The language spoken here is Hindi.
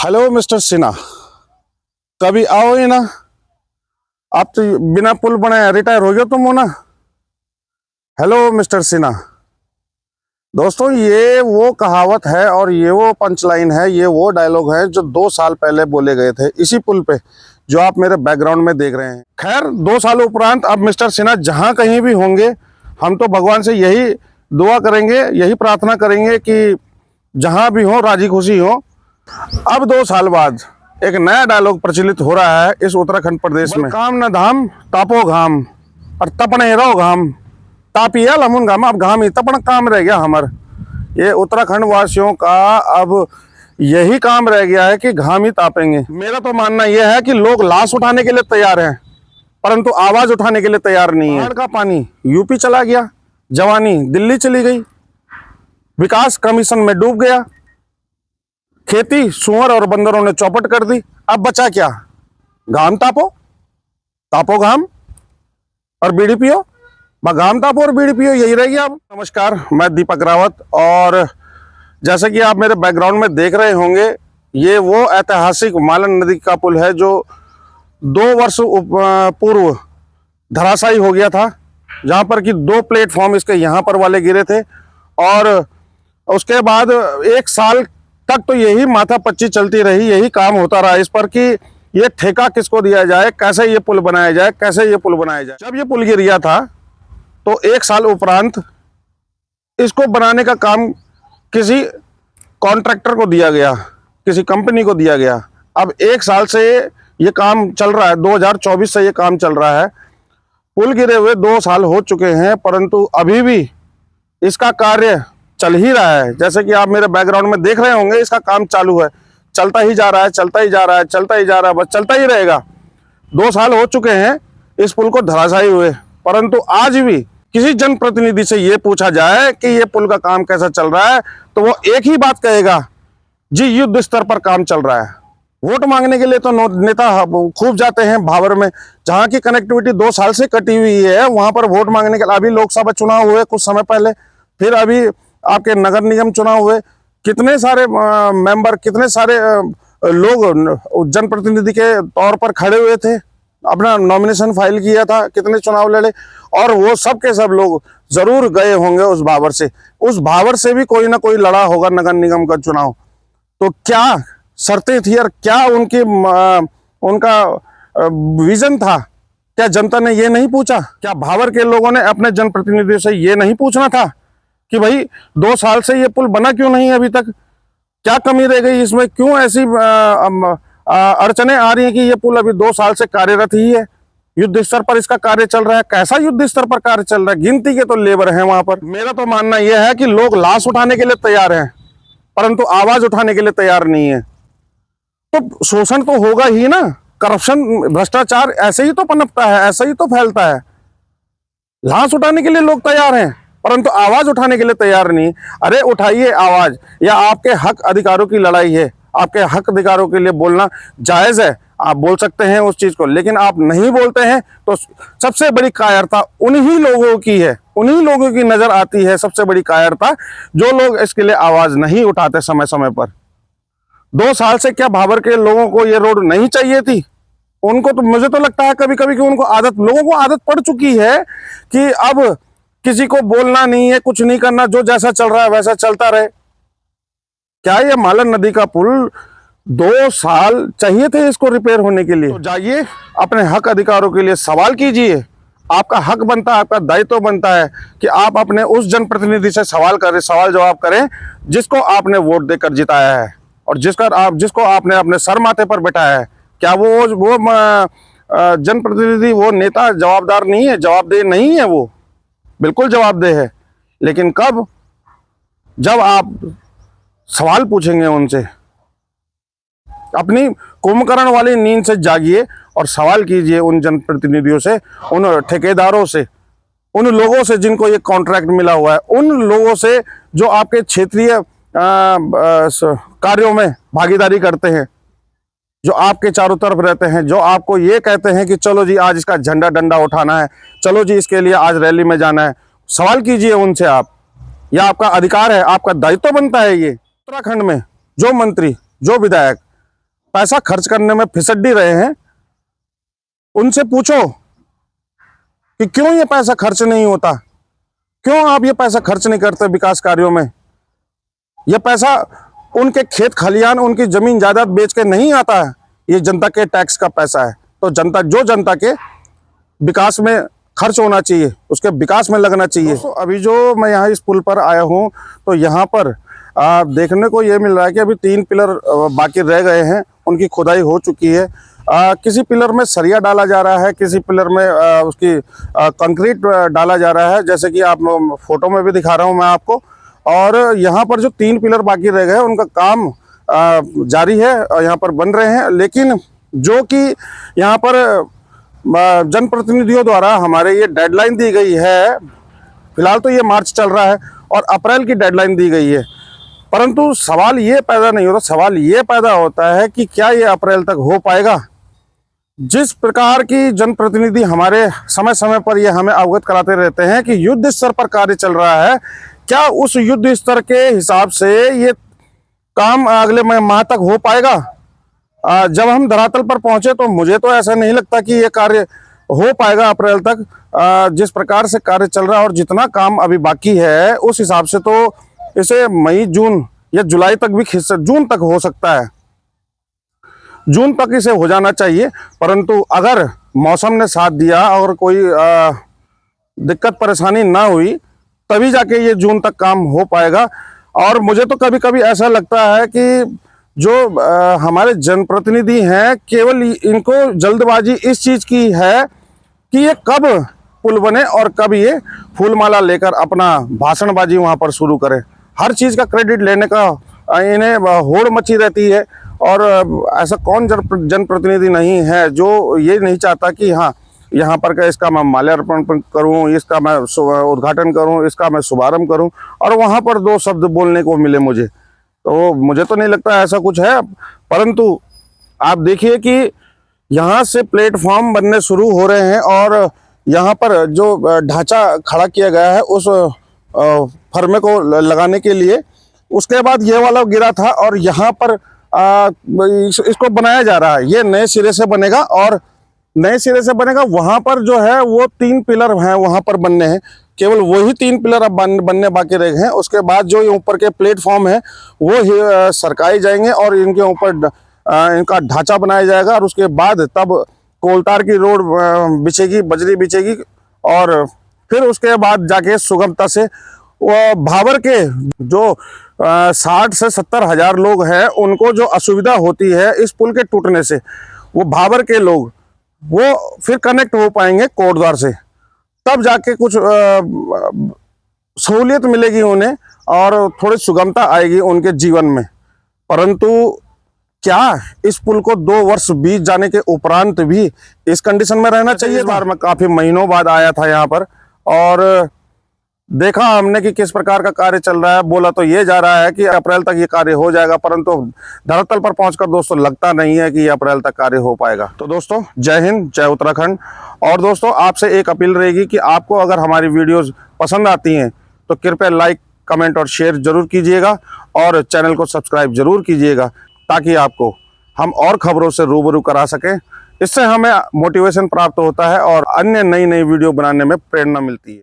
हेलो मिस्टर सिन्हा, कभी आओ ही ना। आप तो बिना पुल बनाए रिटायर हो गए तुम हो ना। Hello mister Sinha. दोस्तों, ये वो कहावत है और ये वो पंचलाइन है, ये वो डायलॉग है जो 2 साल पहले बोले गए थे इसी पुल पे जो आप मेरे बैकग्राउंड में देख रहे हैं। खैर, 2 साल उपरांत अब मिस्टर सिन्हा जहां कहीं भी होंगे, हम तो भगवान से यही दुआ करेंगे, यही प्रार्थना करेंगे कि जहां भी हो राजी खुशी हो। अब 2 साल बाद एक नया डायलॉग प्रचलित हो रहा है इस उत्तराखंड प्रदेश में। काम न धाम तापो घाम और तपने रहो घाम, तापिया लमुन घाम। अब घाम ही तपन काम रह गया हमार। ये उत्तराखंड वासियों का अब यही काम रह गया है कि घाम ही तापेंगे। मेरा तो मानना यह है कि लोग लाश उठाने के लिए तैयार हैं परंतु आवाज उठाने के लिए तैयार नहीं है। बाढ़ का पानी यूपी चला गया, जवानी दिल्ली चली गई, विकास कमीशन में डूब गया, खेती सुअर और बंदरों ने चौपट कर दी। अब बचा क्या? घाम तापो, तापो घाम और बीड़ी पियो। घाम तापो और बीड़ी पियो, यही रह गया अब। नमस्कार, मैं दीपक रावत और जैसे कि आप मेरे बैकग्राउंड में देख रहे होंगे, ये वो ऐतिहासिक मालन नदी का पुल है जो 2 वर्ष पूर्व धराशायी हो गया था, जहां पर कि 2 प्लेटफॉर्म इसके यहाँ पर वाले गिरे थे और उसके बाद 1 साल तक तो यही माथापच्ची चलती रही, यही काम होता रहा इस पर कि ये ठेका किसको दिया जाए, कैसे ये पुल बनाया जाए, कैसे ये पुल बनाया जाए। जब ये पुल गिर गया था तो 1 साल उपरांत इसको बनाने का काम किसी कॉन्ट्रैक्टर को दिया गया, किसी कंपनी को दिया गया। अब 1 साल से ये काम चल रहा है, 2024 से ये काम चल रहा है। पुल गिरे हुए 2 साल हो चुके हैं परंतु अभी भी इसका कार्य चल ही रहा है। जैसे कि आप मेरे बैकग्राउंड में देख रहे होंगे, इसका काम चालू है, चलता ही जा रहा है, चलता ही जा रहा है, चलता ही जा रहा है, बस चलता ही रहेगा। 2 साल हो चुके हैं इस पुल को धराशायी हुए, परंतु आज भी किसी जनप्रतिनिधि से ये पूछा जाए कि ये पुल का काम कैसा चल रहा है तो वो एक ही बात कहेगा, जी युद्ध स्तर पर काम चल रहा है। वोट मांगने के लिए तो नेता खूब जाते हैं भावर में, जहां की कनेक्टिविटी 2 साल से कटी हुई है, वहां पर वोट मांगने के लिए। अभी लोकसभा चुनाव हुए कुछ समय पहले, फिर अभी आपके नगर निगम चुनाव हुए, कितने सारे मेंबर, कितने सारे लोग जनप्रतिनिधि के तौर पर खड़े हुए थे, अपना नॉमिनेशन फाइल किया था, कितने चुनाव लड़े और वो सब के सब लोग जरूर गए होंगे उस भावर से। उस भावर से भी कोई ना कोई लड़ा होगा नगर निगम का चुनाव। तो क्या शर्तें थी और क्या उनका विजन था? क्या जनता ने ये नहीं पूछा? क्या भावर के लोगों ने अपने जनप्रतिनिधियों से ये नहीं पूछना था कि भाई 2 साल से ये पुल बना क्यों नहीं अभी तक? क्या कमी रह गई इसमें? क्यों ऐसी अड़चने आ रही हैं कि ये पुल अभी 2 साल से कार्यरत ही है? युद्ध स्तर पर इसका कार्य चल रहा है। कैसा युद्ध स्तर पर कार्य चल रहा है? गिनती के तो लेबर हैं वहां पर। मेरा तो मानना यह है कि लोग लाश उठाने के लिए तैयार हैं परंतु आवाज उठाने के लिए तैयार नहीं है। तो शोषण तो होगा ही ना, करप्शन, भ्रष्टाचार ऐसे ही तो पनपता है, ऐसे ही तो फैलता है। लाश उठाने के लिए लोग तैयार हैं परंतु आवाज उठाने के लिए तैयार नहीं। अरे उठाइए आवाज, या आपके हक अधिकारों की लड़ाई है, आपके हक अधिकारों के लिए बोलना जायज है, आप बोल सकते हैं उस चीज को, लेकिन आप नहीं बोलते हैं तो सबसे बड़ी कायरता उन्हीं लोगों की है, उन्हीं लोगों की नजर आती है सबसे बड़ी कायरता, जो लोग इसके लिए आवाज नहीं उठाते समय समय पर। 2 साल से क्या भावर के लोगों को ये रोड नहीं चाहिए थी? उनको तो, मुझे तो लगता है कभी कभी कि उनको लोगों को आदत पड़ चुकी है कि अब किसी को बोलना नहीं है, कुछ नहीं करना, जो जैसा चल रहा है वैसा चलता रहे। क्या ये मालन नदी का पुल 2 साल चाहिए थे इसको रिपेयर होने के लिए? तो जाइए अपने हक अधिकारों के लिए सवाल कीजिए। आपका हक बनता है, आपका दायित्व बनता है कि आप अपने उस जनप्रतिनिधि से सवाल जवाब करें जिसको आपने वोट देकर जिताया है और जिसको आपने अपने सर माथे पर बैठाया है। क्या वो जनप्रतिनिधि, वो नेता जवाबदार नहीं है, जवाबदेह नहीं है? वो बिल्कुल जवाबदेह है, लेकिन कब? जब आप सवाल पूछेंगे उनसे। अपनी कुंभकर्ण वाली नींद से जागिए और सवाल कीजिए उन जनप्रतिनिधियों से, उन ठेकेदारों से, उन लोगों से जिनको ये कॉन्ट्रैक्ट मिला हुआ है, उन लोगों से जो आपके क्षेत्रीय कार्यों में भागीदारी करते हैं, जो आपके चारों तरफ रहते हैं, जो आपको ये कहते हैं कि चलो जी आज इसका झंडा डंडा उठाना है, चलो जी इसके लिए आज रैली में जाना है। सवाल कीजिए उनसे आप, यह आपका अधिकार है, आपका दायित्व बनता है। ये उत्तराखंड में जो मंत्री, जो विधायक पैसा खर्च करने में फिसड्डी रहे हैं, उनसे पूछो कि क्यों ये पैसा खर्च नहीं होता, क्यों आप ये पैसा खर्च नहीं करते विकास कार्यों में। ये पैसा उनके खेत खलियान, उनकी जमीन जायदाद बेच के नहीं आता है, ये जनता के टैक्स का पैसा है। तो जनता के विकास में खर्च होना चाहिए, उसके विकास में लगना चाहिए। तो अभी जो मैं यहाँ इस पुल पर आया हूँ, तो यहाँ पर देखने को ये मिल रहा है कि अभी 3 पिलर बाकी रह गए हैं, उनकी खुदाई हो चुकी है। किसी पिलर में सरिया डाला जा रहा है, किसी पिलर में उसकी कंक्रीट डाला जा रहा है, जैसे कि आप फोटो में भी दिखा रहा हूँ मैं आपको। और यहाँ पर जो 3 पिलर बाकी रह गए, उनका काम जारी है और यहाँ पर बन रहे हैं। लेकिन जो कि यहाँ पर जनप्रतिनिधियों द्वारा हमारे ये डेडलाइन दी गई है, फिलहाल तो ये मार्च चल रहा है और अप्रैल की डेडलाइन दी गई है, परंतु सवाल ये पैदा नहीं होता, सवाल ये पैदा होता है कि क्या ये अप्रैल तक हो पाएगा। जिस प्रकार की जनप्रतिनिधि हमारे समय समय पर ये हमें अवगत कराते रहते हैं कि युद्ध स्तर पर कार्य चल रहा है, क्या उस युद्ध स्तर के हिसाब से ये काम अगले माह तक हो पाएगा। जब हम धरातल पर पहुंचे तो मुझे तो ऐसा नहीं लगता कि ये कार्य हो पाएगा अप्रैल तक। जिस प्रकार से कार्य चल रहा है और जितना काम अभी बाकी है, उस हिसाब से तो इसे मई, जून या जुलाई तक भी जून तक हो सकता है, जून तक इसे हो जाना चाहिए। परंतु अगर मौसम ने साथ दिया और कोई दिक्कत परेशानी ना हुई, तभी जाके ये जून तक काम हो पाएगा। और मुझे तो कभी कभी ऐसा लगता है कि जो हमारे जनप्रतिनिधि हैं, केवल इनको जल्दबाजी इस चीज़ की है कि ये कब पुल बने और कब ये फूलमाला लेकर अपना भाषणबाजी वहाँ पर शुरू करें। हर चीज़ का क्रेडिट लेने का इन्हें होड़ मची रहती है। और ऐसा कौन जनप्रतिनिधि नहीं है जो ये नहीं चाहता कि हाँ, यहाँ पर का इसका मैं माल्यार्पण करूँ, इसका मैं उद्घाटन करूँ, इसका मैं शुभारंभ करूँ और वहाँ पर 2 शब्द बोलने को मिले मुझे। तो मुझे तो नहीं लगता ऐसा कुछ है। परंतु आप देखिए कि यहाँ से प्लेटफॉर्म बनने शुरू हो रहे हैं और यहाँ पर जो ढांचा खड़ा किया गया है उस फर्मे को लगाने के लिए, उसके बाद ये वाला गिरा था और यहाँ पर इसको बनाया जा रहा है। ये नए सिरे से बनेगा और नए सिरे से बनेगा। वहाँ पर जो है वो 3 पिलर हैं, वहाँ पर बनने हैं, केवल वही 3 पिलर अब बनने बाकी रह गए हैं। उसके बाद जो ये ऊपर के प्लेटफॉर्म है वो सरकाए जाएंगे और इनके ऊपर इनका ढांचा बनाया जाएगा और उसके बाद तब कोलतार की रोड बिछेगी, बजरी बिछेगी और फिर उसके बाद जाके सुगमता से वो भाबर के जो 60 से 70 हज़ार लोग हैं, उनको जो असुविधा होती है इस पुल के टूटने से, वो भाबर के लोग वो फिर कनेक्ट हो पाएंगे कोटद्वार से, तब जाके कुछ सहूलियत मिलेगी उन्हें और थोड़ी सुगमता आएगी उनके जीवन में। परंतु क्या इस पुल को 2 वर्ष बीत जाने के उपरांत भी इस कंडीशन में रहना चाहिए? इस बार मैं काफ़ी महीनों बाद आया था यहाँ पर और देखा हमने कि किस प्रकार का कार्य चल रहा है। बोला तो ये जा रहा है कि अप्रैल तक ये कार्य हो जाएगा, परंतु धरातल पर पहुंचकर दोस्तों लगता नहीं है कि ये अप्रैल तक कार्य हो पाएगा। तो दोस्तों जय हिंद, जय उत्तराखंड। और दोस्तों आपसे एक अपील रहेगी कि आपको अगर हमारी वीडियोज़ पसंद आती हैं तो कृपया लाइक, कमेंट और शेयर जरूर कीजिएगा और चैनल को सब्सक्राइब जरूर कीजिएगा, ताकि आपको हम और खबरों से रूबरू करा सकें। इससे हमें मोटिवेशन प्राप्त होता है और अन्य नई वीडियो बनाने में प्रेरणा मिलती है।